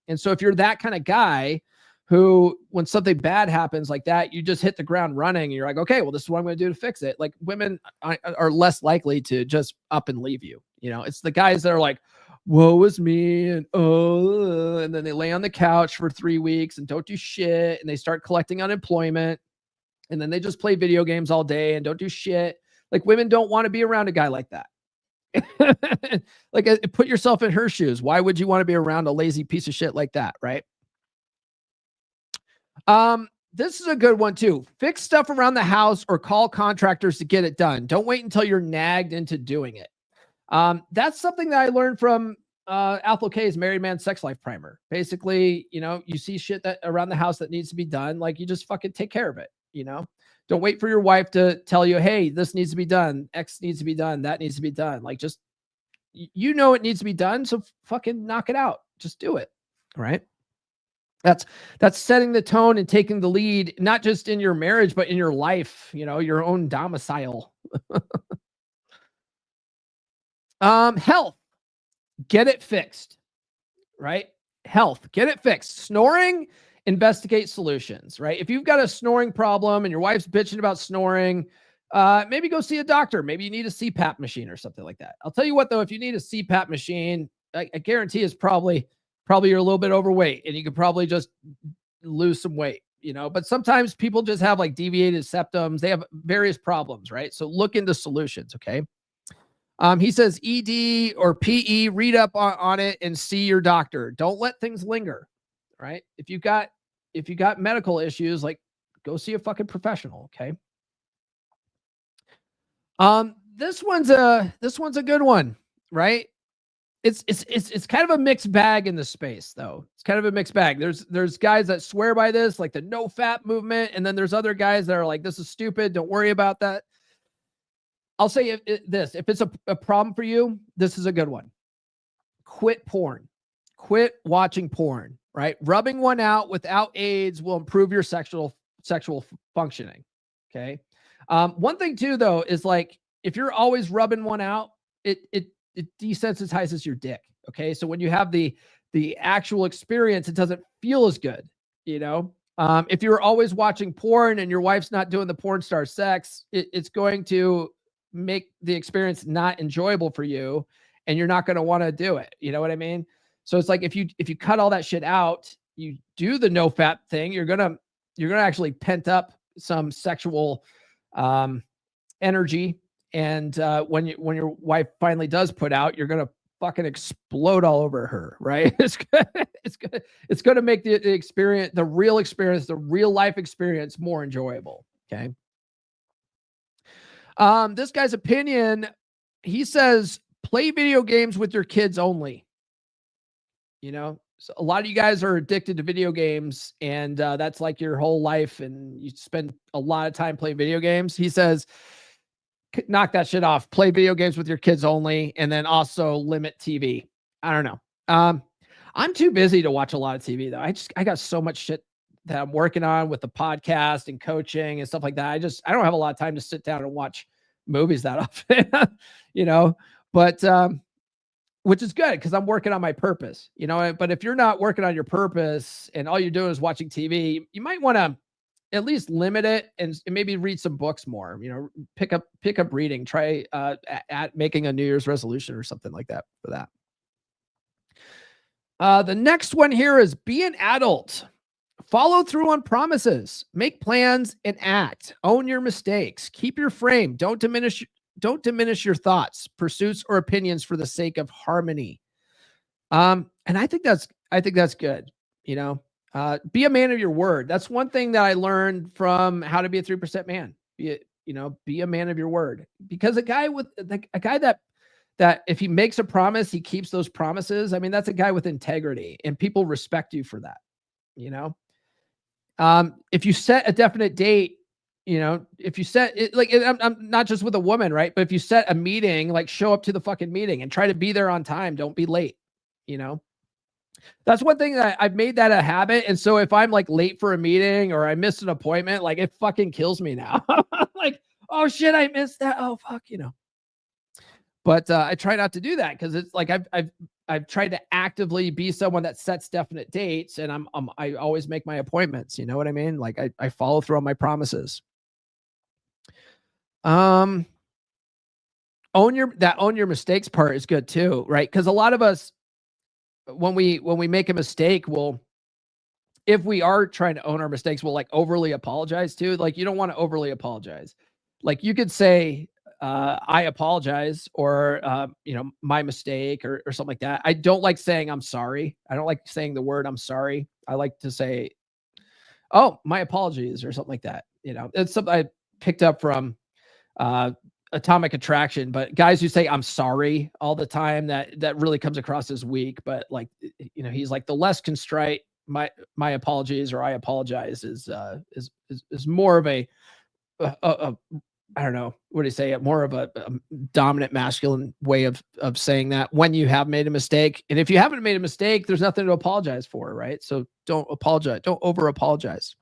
And so if you're that kind of guy who, when something bad happens like that, you just hit the ground running and you're like, okay, well, this is what I'm going to do to fix it. Like women are less likely to just up and leave you. It's the guys that are like, woe is me. And then they lay on the couch for 3 weeks and don't do shit. And they start collecting unemployment. And then they just play video games all day and don't do shit. Like women don't want to be around a guy like that. Like put yourself in her shoes. Why would you want to be around a lazy piece of shit like that? Right. This is a good one too. Fix stuff around the house or call contractors to get it done. Don't wait until you're nagged into doing it. That's something that I learned from Athol K's Married Man Sex Life Primer. Basically, you see shit that around the house that needs to be done. Like you just fucking take care of it. Don't wait for your wife to tell you, hey, this needs to be done. X needs to be done. That needs to be done. Like just, it needs to be done. So fucking knock it out. Just do it. Right. That's setting the tone and taking the lead, not just in your marriage, but in your life, your own domicile. Health, get it fixed, right? Health, get it fixed. Snoring, investigate solutions, right? If you've got a snoring problem and your wife's bitching about snoring, maybe go see a doctor. Maybe you need a CPAP machine or something like that. I'll tell you what, though, if you need a CPAP machine, I guarantee it's probably you're a little bit overweight and you could probably just lose some weight, but sometimes people just have like deviated septums. They have various problems, right? So look into solutions. Okay. He says ED or PE, read up on it and see your doctor. Don't let things linger, right? If you got medical issues, like go see a fucking professional. Okay. This one's a good one, right? It's kind of a mixed bag in the space though. It's kind of a mixed bag. There's guys that swear by this, like the no fat movement. And then there's other guys that are like, this is stupid. Don't worry about that. I'll say if it's a problem for you, this is a good one. Quit porn. Quit watching porn, right? Rubbing one out without aids will improve your sexual functioning. Okay. One thing too, though, is like, if you're always rubbing one out, it desensitizes your dick. Okay. So when you have the actual experience, it doesn't feel as good, if you're always watching porn and your wife's not doing the porn star sex, it's going to make the experience not enjoyable for you and you're not going to want to do it. You know what I mean? So it's like, if you cut all that shit out, you do the no fat thing, you're going to actually pent up some sexual, energy. And, when your wife finally does put out, you're going to fucking explode all over her. Right. It's going to make the experience, the real life experience more enjoyable. Okay. This guy's opinion, he says, play video games with your kids only. So a lot of you guys are addicted to video games and that's like your whole life and you spend a lot of time playing video games. He says, knock that shit off, play video games with your kids only, and then also limit TV. I don't know. I'm too busy to watch a lot of TV though. I got so much shit that I'm working on with the podcast and coaching and stuff like that. I don't have a lot of time to sit down and watch movies that often, but, which is good because I'm working on my purpose, but if you're not working on your purpose and all you're doing is watching TV, you might want to at least limit it and maybe read some books more, pick up reading, try, at making a New Year's resolution or something like that for that. The next one here is be an adult. Follow through on promises, make plans and act, own your mistakes, keep your frame. Don't diminish your thoughts, pursuits, or opinions for the sake of harmony. And I think that's good. Be a man of your word. That's one thing that I learned from How to Be a 3% Man. Be a man of your word, because a guy that if he makes a promise, he keeps those promises. I mean, that's a guy with integrity and people respect you for that. If you set a definite date, if you set it, like, I'm not just with a woman, right? But if you set a meeting, like show up to the fucking meeting and try to be there on time. Don't be late, That's one thing that I've made that a habit. And so if I'm like late for a meeting or I missed an appointment, like it fucking kills me now. Like, oh shit, I missed that. Oh fuck, But I try not to do that because it's like I've tried to actively be someone that sets definite dates, and I always make my appointments. You know what I mean? Like I follow through on my promises. Own your mistakes part is good too, right? Because a lot of us, when we make a mistake, if we are trying to own our mistakes, we'll like overly apologize too. Like you don't want to overly apologize. Like you could say, I apologize, or my mistake, or something like that. I don't like saying I'm sorry. I don't like saying the word I'm sorry. I like to say, oh, my apologies, or something like that. It's something I picked up from Atomic Attraction. But guys who say I'm sorry all the time, that really comes across as weak. But like, he's like, the less contrite my apologies or I apologize is more of a I don't know, what do you say? More of a dominant masculine way of saying that when you have made a mistake. And if you haven't made a mistake, there's nothing to apologize for, right? So don't apologize. Don't over apologize.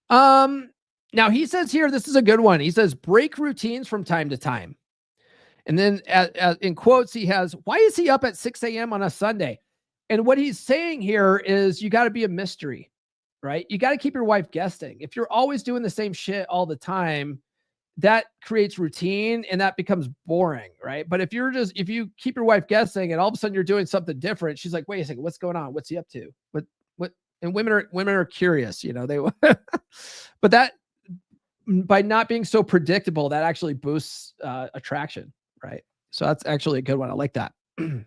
Now he says here, this is a good one. He says, break routines from time to time. And then in quotes, he has, why is he up at 6 a.m. on a Sunday? And what he's saying here is you got to be a mystery, right? You got to keep your wife guessing. If you're always doing the same shit all the time, that creates routine and that becomes boring, right? But if you keep your wife guessing and all of a sudden you're doing something different, she's like, wait a second, what's going on? What's he up to? What? And women are curious, they, but that, by not being so predictable, that actually boosts attraction, right? So that's actually a good one. I like that. The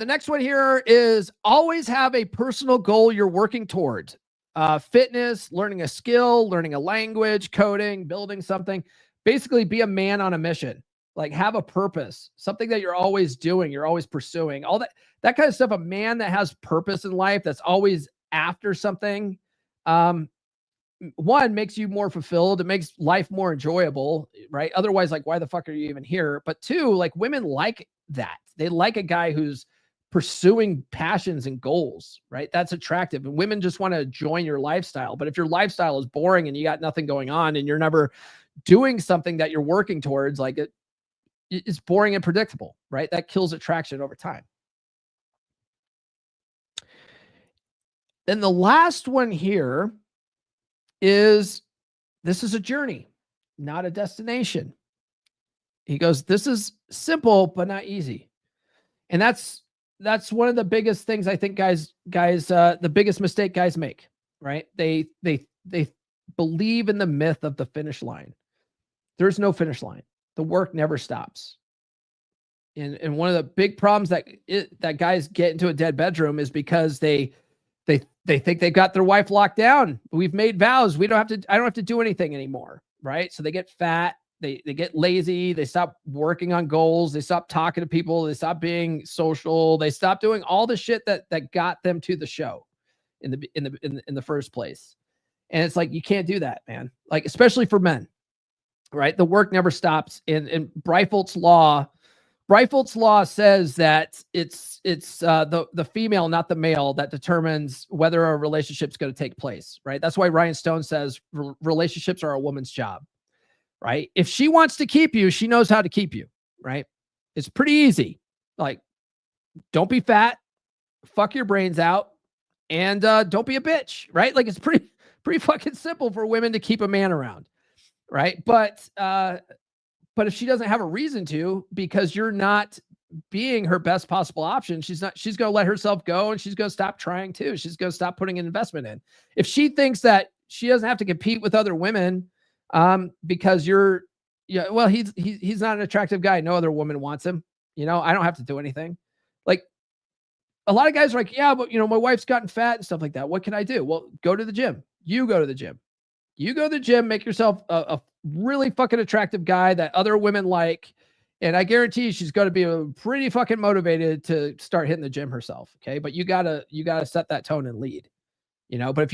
next one here is always have a personal goal you're working towards. Fitness, learning a skill, learning a language, coding, building something. Basically, be a man on a mission. Like have a purpose, something that you're always doing, you're always pursuing. All that kind of stuff. A man that has purpose in life, that's always after something, one, makes you more fulfilled. It makes life more enjoyable, right? Otherwise, like, why the fuck are you even here? But two, like, women like that. They like a guy who's pursuing passions and goals, right? That's attractive. And women just want to join your lifestyle. But if your lifestyle is boring and you got nothing going on and you're never doing something that you're working towards, like it's boring and predictable, right? That kills attraction over time. Then the last one here is, this is a journey, not a destination. He goes, this is simple, but not easy. And that's one of the biggest things I think guys, the biggest mistake guys make, right? They believe in the myth of the finish line. There's no finish line. The work never stops. And one of the big problems that guys get into a dead bedroom is because they think they've got their wife locked down. We've made vows. I don't have to do anything anymore, right? So they get fat. They get lazy. They stop working on goals. They stop talking to people. They stop being social. They stop doing all the shit that got them to the show in the first place. And it's like, you can't do that, man. Like, especially for men, right? The work never stops. And Breitholt's law says that it's the female, not the male, that determines whether a relationship's going to take place, right? That's why Ryan Stone says relationships are a woman's job, right? If she wants to keep you, she knows how to keep you, right? It's pretty easy. Like, don't be fat, fuck your brains out, and don't be a bitch, right? Like, it's pretty fucking simple for women to keep a man around, right? But if she doesn't have a reason to, because you're not being her best possible option, she's going to let herself go, and she's going to stop trying too. She's going to stop putting an investment in. If she thinks that she doesn't have to compete with other women, because he's not an attractive guy. No other woman wants him. I don't have to do anything. Like, a lot of guys are like, yeah, but my wife's gotten fat and stuff like that. What can I do? Well, go to the gym. You go to the gym. You go to the gym, make yourself a really fucking attractive guy that other women like. And I guarantee she's going to be pretty fucking motivated to start hitting the gym herself. Okay. But you gotta set that tone and lead, but if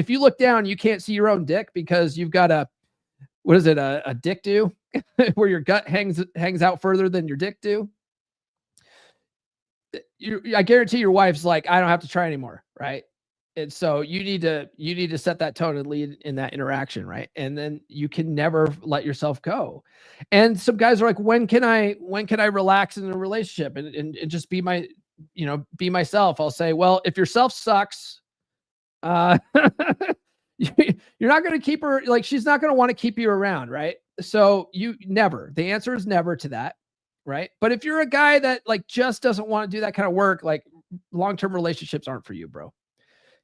you look down, you can't see your own dick because you've got a dick do where your gut hangs out further than your dick do. I guarantee your wife's like, I don't have to try anymore, right? And so you need to set that tone and lead in that interaction, right? And then you can never let yourself go. And some guys are like, when can I relax in a relationship and just be be myself? I'll say, well, if yourself sucks, you're not going to keep her, like, she's not going to want to keep you around, right? So the answer is never to that, right? But if you're a guy that like just doesn't want to do that kind of work, like, long-term relationships aren't for you, bro.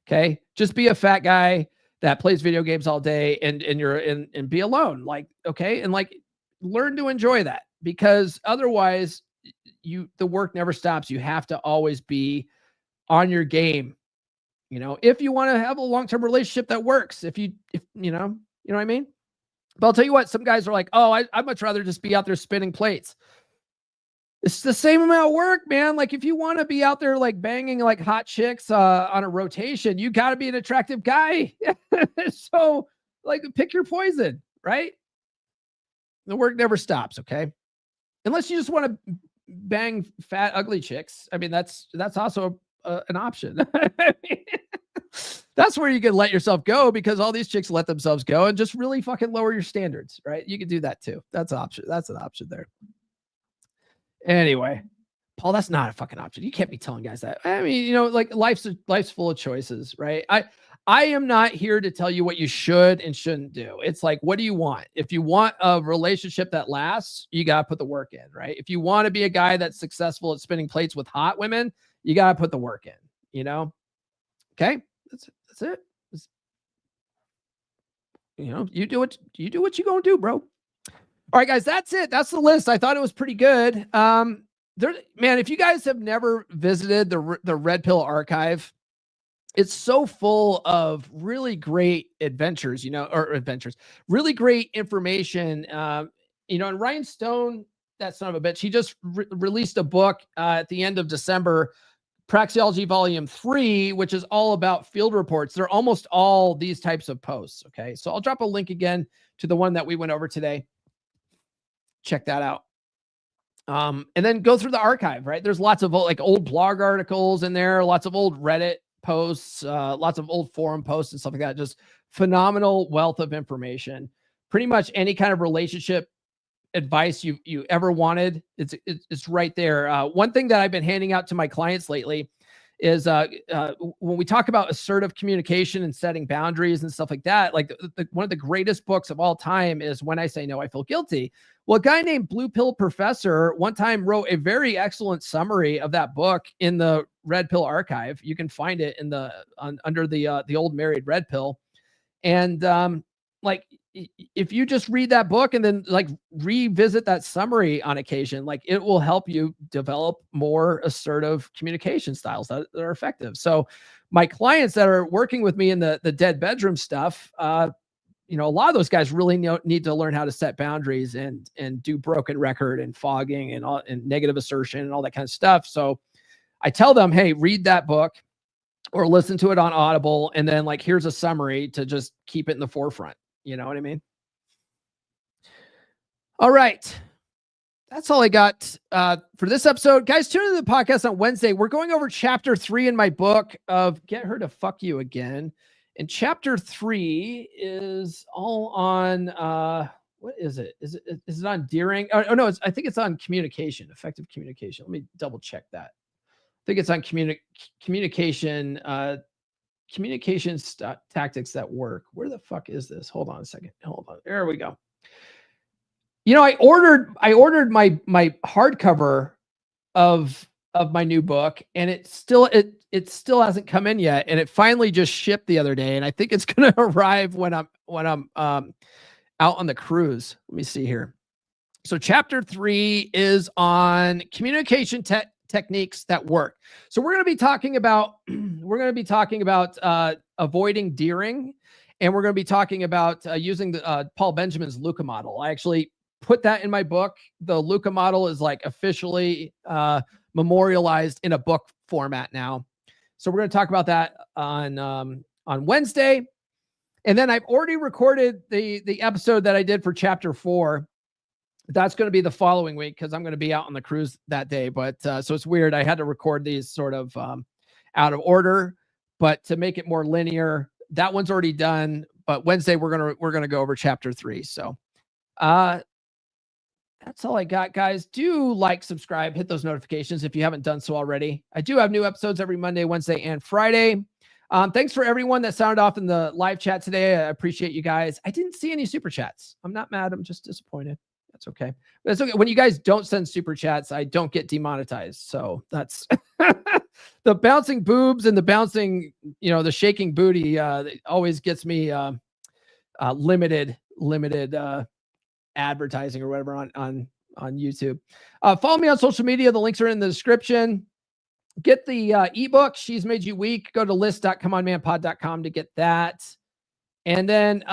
Okay. Just be a fat guy that plays video games all day and be alone. Like, okay. And like, learn to enjoy that, because otherwise the work never stops. You have to always be on your game. If you want to have a long-term relationship that works, if you know what I mean? But I'll tell you what, some guys are like, oh, I'd much rather just be out there spinning plates. It's the same amount of work, man. Like, if you want to be out there like banging like hot chicks on a rotation, you got to be an attractive guy. So like, pick your poison, right? The work never stops, okay? Unless you just want to bang fat, ugly chicks. I mean, that's also an option. I mean, that's where you can let yourself go, because all these chicks let themselves go and just really fucking lower your standards, right? You can do that too. That's an option. That's an option there. Anyway, Paul, that's not a fucking option. You can't be telling guys that. I mean, like, life's full of choices, right? I am not here to tell you what you should and shouldn't do. It's like, what do you want? If you want a relationship that lasts, you got to put the work in, right? If you want to be a guy that's successful at spinning plates with hot women, you got to put the work in, Okay? That's it. You do what you're going to do, bro. All right, guys, that's it. That's the list. I thought it was pretty good. Man, if you guys have never visited the Red Pill archive, it's so full of really great adventures, really great information. And Ryan Stone, that son of a bitch, he just released a book at the end of December, Praxeology Volume 3, which is all about field reports. They're almost all these types of posts. Okay. So I'll drop a link again to the one that we went over today. Check that out. And then go through the archive, right? There's lots of old blog articles in there, lots of old Reddit posts, lots of old forum posts and stuff like that. Just phenomenal wealth of information. Pretty much any kind of relationship advice you ever wanted, it's right there. One thing that I've been handing out to my clients lately is when we talk about assertive communication and setting boundaries and stuff like that, like one of the greatest books of all time is When I Say No, I Feel Guilty. Well, a guy named Blue Pill Professor one time wrote a very excellent summary of that book in the Red Pill archive. You can find it under the old Married Red Pill. And if you just read that book and then revisit that summary on occasion, it will help you develop more assertive communication styles that are effective. So my clients that are working with me in the dead bedroom stuff, a lot of those guys really need to learn how to set boundaries and do broken record and fogging and negative assertion and all that kind of stuff. So I tell them, hey, read that book or listen to it on Audible. And then here's a summary to just keep it in the forefront. You know what I mean? All right. That's all I got for this episode. Guys, tune into the podcast on Wednesday. We're going over chapter 3 in my book of Get Her to Fuck You Again. And chapter 3 is all on, what is it? Is it on Deering? Oh no, I think it's on communication, effective communication. Let me double check that. I think it's on communication, tactics that work. Where the fuck is this? Hold on a second. Hold on. There we go. I ordered my hardcover of my new book, and it still hasn't come in yet. And it finally just shipped the other day, and I think it's going to arrive when I'm out on the cruise. Let me see here. So chapter 3 is on communication techniques that work. So we're going to be talking about avoiding Deering, and we're going to be talking about using the Paul Benjamin's Luca model. I actually put that in my book. The Luca model is officially memorialized in a book format now. So we're going to talk about that on Wednesday. And then I've already recorded the episode that I did for chapter 4. That's going to be the following week because I'm going to be out on the cruise that day. But so it's weird. I had to record these sort of out of order, but to make it more linear, that one's already done. But Wednesday we're gonna go over chapter 3. So that's all I got, guys. Do like, subscribe, hit those notifications if you haven't done so already. I do have new episodes every Monday, Wednesday, and Friday. Thanks for everyone that sounded off in the live chat today. I appreciate you guys. I didn't see any super chats. I'm not mad. I'm just disappointed. That's okay. But it's okay. When you guys don't send super chats, I don't get demonetized. So that's the bouncing boobs and the bouncing, the shaking booty always gets me limited advertising or whatever on YouTube. Follow me on social media. The links are in the description. Get the ebook, She's Made You Weak. Go to list.comeonmanpod.com to get that. And then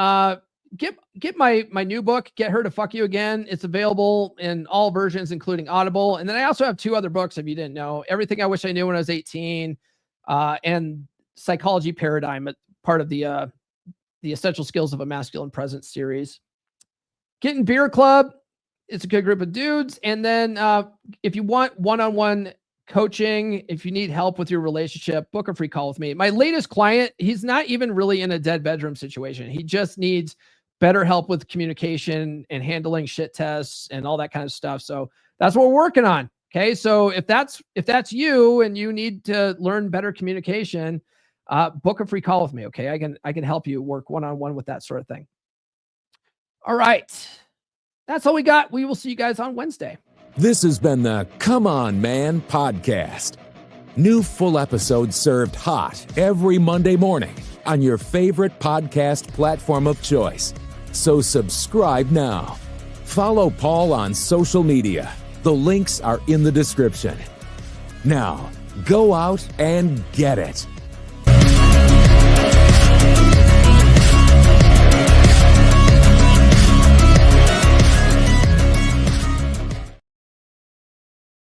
get my new book, Get Her to Fuck You Again. It's available in all versions, including Audible. And then I also have 2 other books, if you didn't know. Everything I Wish I Knew When I Was 18 and Psychology Paradigm, part of the Essential Skills of a Masculine Presence series. Get in Beer Club. It's a good group of dudes. And then if you want one-on-one coaching, if you need help with your relationship, book a free call with me. My latest client, he's not even really in a dead bedroom situation. He just needs better help with communication and handling shit tests and all that kind of stuff. So that's what we're working on. Okay. So if that's you and you need to learn better communication, book a free call with me. Okay. I can help you work one-on-one with that sort of thing. All right. That's all we got. We will see you guys on Wednesday. This has been the Come On Man podcast. New full episodes served hot every Monday morning on your favorite podcast platform of choice. So subscribe now. Follow Paul on social media. The links are in the description. Now, go out and get it.